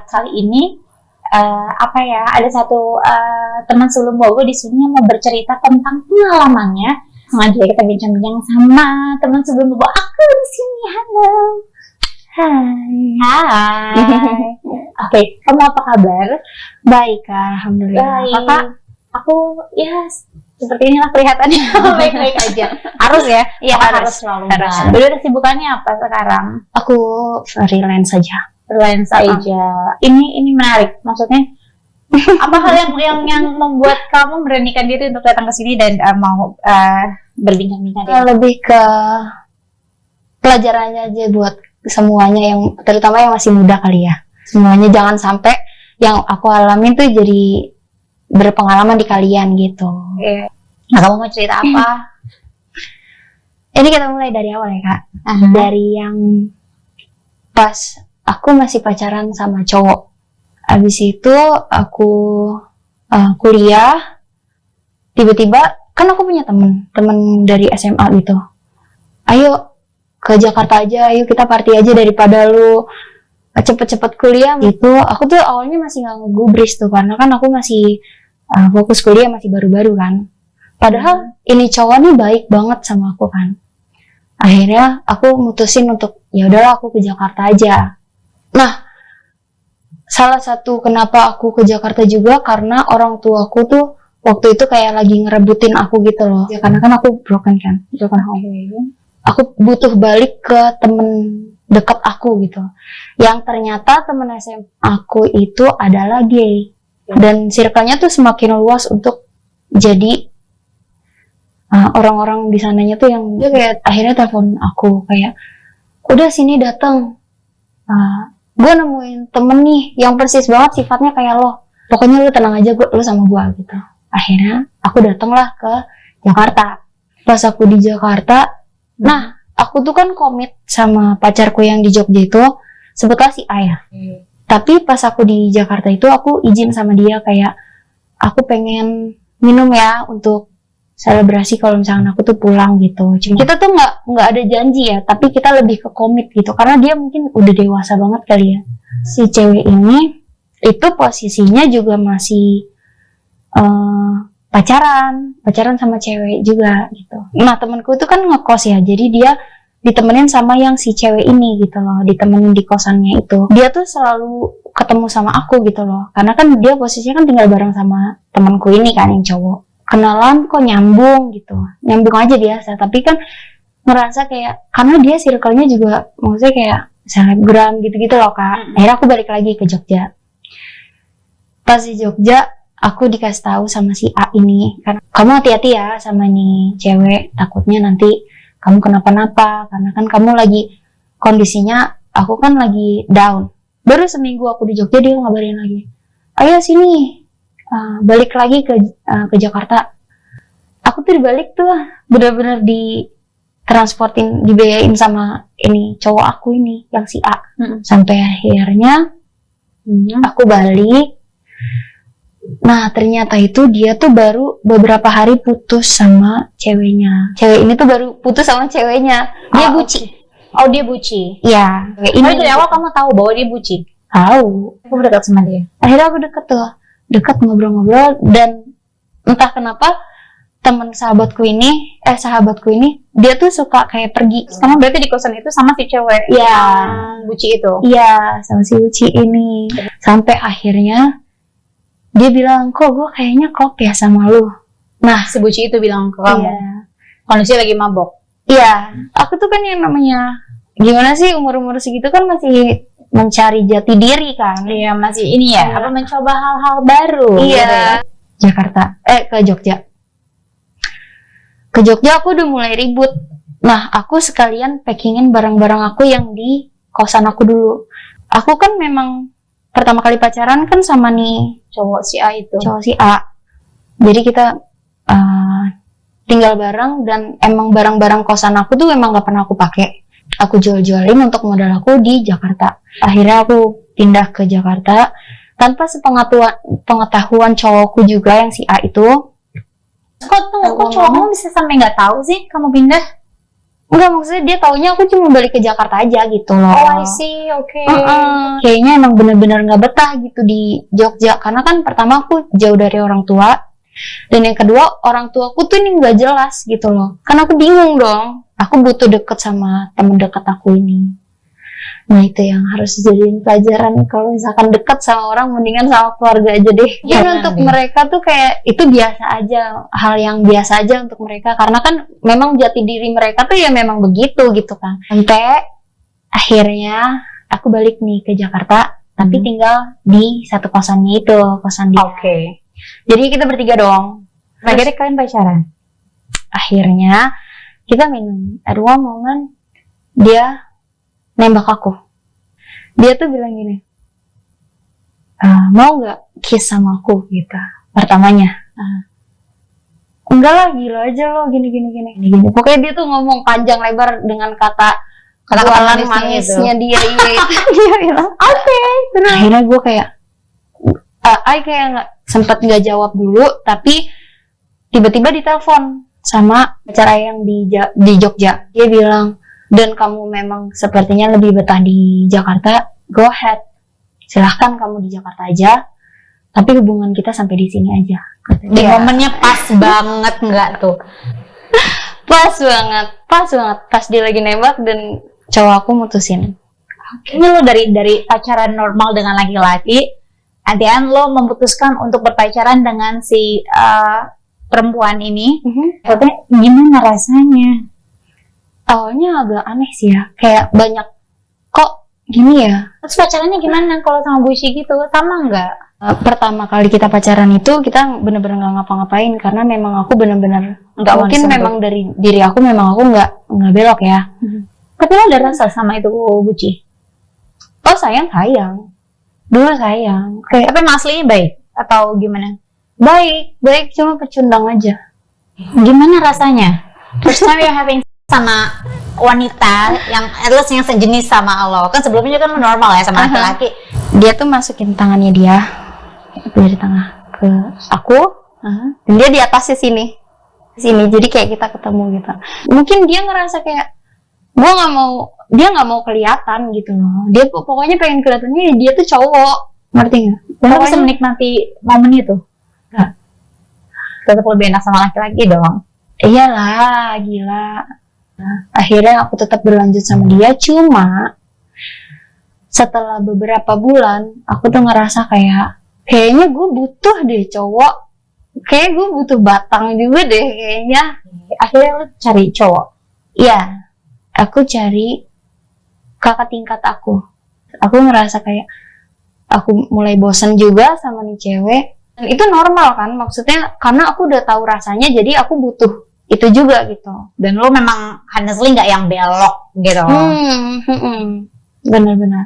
kali ini ada satu teman sebelum Bogo di sini yang mau bercerita tentang pengalamannya. Sengaja kita bincang-bincang sama teman sebelum Bogo. Aku di sini, halo. Hai. Oke, kamu apa kabar? Baik, alhamdulillah. Baik. Kakak, aku ya seperti inilah kelihatannya baik-baik aja. Harus ya? Iya, harus selalu. Udah kesibukannya apa sekarang? Aku freelance saja. Freelance aja. Ini menarik. Maksudnya apa hal yang membuat kamu beranikan diri untuk datang ke sini dan mau berbincang-bincang? Lebih ke pelajarannya aja buat semuanya, yang terutama yang masih muda kali ya. Semuanya jangan sampai yang aku alamin tuh jadi berpengalaman di kalian gitu. Nah, kamu mau cerita apa? Ini kita mulai dari awal ya, Kak. Dari yang pas aku masih pacaran sama cowok. Abis itu aku kuliah. Tiba-tiba kan aku punya temen dari SMA gitu. Ayo ke Jakarta aja, ayo kita party aja daripada lu cepet-cepet kuliah gitu. Aku tuh awalnya masih nggak ngegubris tuh, karena kan aku masih fokus kuliah, masih baru-baru kan. Padahal ini cowok nih baik banget sama aku kan. Akhirnya aku mutusin untuk ya udahlah aku ke Jakarta aja. Nah, salah satu kenapa aku ke Jakarta juga karena orang tuaku tuh waktu itu kayak lagi ngerebutin aku gitu loh. Ya karena kan aku broken home. Aku butuh balik ke temen dekat aku gitu. Yang ternyata temen SMA aku itu adalah gay. Dan circle-nya tuh semakin luas untuk jadi orang-orang di sananya tuh yang dia kayak akhirnya telepon aku kayak, udah sini datang. Gue nemuin temen nih yang persis banget sifatnya kayak lo. Pokoknya lu tenang aja, lu sama gue gitu. Akhirnya aku datanglah ke Jakarta. Pas aku di Jakarta, nah aku tuh kan komit sama pacarku yang di Jogja itu sebetulnya si Ayah. Tapi pas aku di Jakarta itu aku izin sama dia kayak aku pengen minum ya untuk selebrasi kalau misalnya aku tuh pulang gitu. Cuma kita tuh nggak ada janji ya, tapi kita lebih ke komit gitu karena dia mungkin udah dewasa banget kali ya. Si cewek ini itu posisinya juga masih pacaran sama cewek juga gitu. Nah temanku itu kan ngekos ya, jadi dia ditemenin sama yang si cewek ini gitu loh, ditemenin di kosannya itu. Dia tuh selalu ketemu sama aku gitu loh, karena kan dia posisinya kan tinggal bareng sama temanku ini kan yang cowok. Kenalan kok nyambung gitu, nyambung aja biasa, tapi kan merasa kayak karena dia circle-nya juga maksudnya kayak selebgram gitu-gitu loh Kak. Akhirnya aku balik lagi ke Jogja. Pas di Jogja aku dikasih tahu sama si A ini, karena kamu hati-hati ya sama nih cewek, takutnya nanti kamu kenapa-napa, karena kan kamu lagi kondisinya, aku kan lagi down. Baru seminggu aku di Jogja dia ngabarin lagi, ayo sini balik lagi ke Jakarta. Aku tuh dibalik tuh bener-bener ditransportin, dibiayain sama ini cowok aku ini yang si A. Sampai akhirnya aku balik. Nah ternyata itu dia tuh baru beberapa hari putus sama ceweknya. Cewek ini tuh baru putus sama ceweknya. Dia buci. Oh dia buci. Iya. Ini dari awal kamu tahu bahwa dia buci? Tahu. Aku dekat sama dia. Akhirnya aku dekat ngobrol-ngobrol, dan entah kenapa teman sahabatku ini dia tuh suka kayak pergi. Kamu berarti di kosan itu sama si cewek yang buci itu? Iya, sama si buci ini. Sampai akhirnya dia bilang, kok gue kayaknya klop ya sama lu. Nah, si buci itu bilang ke kamu? Iya. Kondisi lagi mabok? Iya, aku tuh kan yang namanya gimana sih, umur-umur segitu kan masih mencari jati diri kan. Iya, masih ini ya, apa mencoba hal-hal baru. Iya. Gitu ya. Ke Jogja. Ke Jogja aku udah mulai ribut. Nah, aku sekalian packingin barang-barang aku yang di kosan aku dulu. Aku kan memang pertama kali pacaran kan sama nih cowok si A itu. Cowok si A. Jadi kita tinggal bareng, dan emang barang-barang kosan aku tuh emang gak pernah aku pakai. Aku jual-jualin untuk modal aku di Jakarta. Akhirnya aku pindah ke Jakarta tanpa sepengetahuan cowokku juga yang si A itu. Kok cowokmu bisa sampai nggak tahu sih kamu pindah? Enggak, maksudnya dia taunya aku cuma balik ke Jakarta aja gitu loh. Oh, I see, oke. Kayaknya emang bener-bener gak betah gitu di Jogja. Karena kan pertama aku jauh dari orang tua. Dan yang kedua, orang tuaku tuh ini gak jelas gitu loh. Kan aku bingung dong. Aku butuh deket sama temen deket aku ini. Nah itu yang harus dijadiin pelajaran. Kalau misalkan deket sama orang, mendingan sama keluarga aja deh. Ya, Dan untuk mereka tuh kayak itu biasa aja, hal yang biasa aja untuk mereka. Karena kan memang jati diri mereka tuh ya memang begitu gitu kan. Sampai akhirnya aku balik nih ke Jakarta, tapi tinggal di satu kosannya itu, kosan dia. Oke. Jadi kita bertiga dong. Akhirnya kalian pacaran? Akhirnya kita minum. Ada one moment dia nembak aku. Dia tuh bilang gini, mau nggak kiss sama aku gitu. Pertamanya, enggak lah, gila aja lo, gini. Pokoknya dia tuh ngomong panjang lebar dengan kata bualan manisnya dia. Iya itu. Dia bilang, oke. Terus akhirnya gue kayak, sempat nggak jawab dulu, tapi tiba-tiba ditelepon sama acara yang di Jogja. Dia bilang, dan kamu memang sepertinya lebih betah di Jakarta, go ahead, silahkan kamu di Jakarta aja, tapi hubungan kita sampai di sini aja. Di momennya pas banget nggak tuh? Pas banget, pas dia lagi nembak dan cowok aku mutusin. Ini lo dari pacaran normal dengan laki-laki, adian lo memutuskan untuk berpacaran dengan si perempuan ini. Gimana rasanya? Awalnya agak aneh sih ya, kayak banyak kok gini ya. Terus pacarannya gimana kalau sama Bushi gitu? Sama nggak? Pertama kali kita pacaran itu kita bener-bener nggak ngapa-ngapain karena memang aku bener-bener nggak, mungkin memang dari diri aku memang aku nggak belok ya. Tapi lo ada rasa sama itu Buci? Oh sayang, dulu sayang. Tapi emang aslinya baik atau gimana? Baik cuma pecundang aja. Gimana rasanya? First time you're having sama wanita yang at least yang sejenis sama lo, kan sebelumnya kan lo normal ya sama laki-laki. Dia tuh masukin tangannya dia dari tengah ke aku, dan dia di atasnya sini, jadi kayak kita ketemu gitu. Mungkin dia ngerasa kayak dia nggak mau kelihatan gitu loh. Dia pokoknya pengen kelihatannya dia tuh cowok, ngerti nggak? Dan lo bisa menikmati momen itu? Nggak. Tetap lebih enak sama laki-laki dong. Iyalah, gila. Akhirnya aku tetap berlanjut sama dia, cuma setelah beberapa bulan aku tuh ngerasa kayaknya gue butuh deh cowok, kayak gue butuh batang juga deh kayaknya. Akhirnya lo cari cowok? Iya, aku cari kakak tingkat aku ngerasa kayak aku mulai bosan juga sama nih cewek, dan itu normal kan, maksudnya karena aku udah tahu rasanya, jadi aku butuh itu juga gitu. Dan lo memang honestly nggak yang belok gitu. Benar-benar.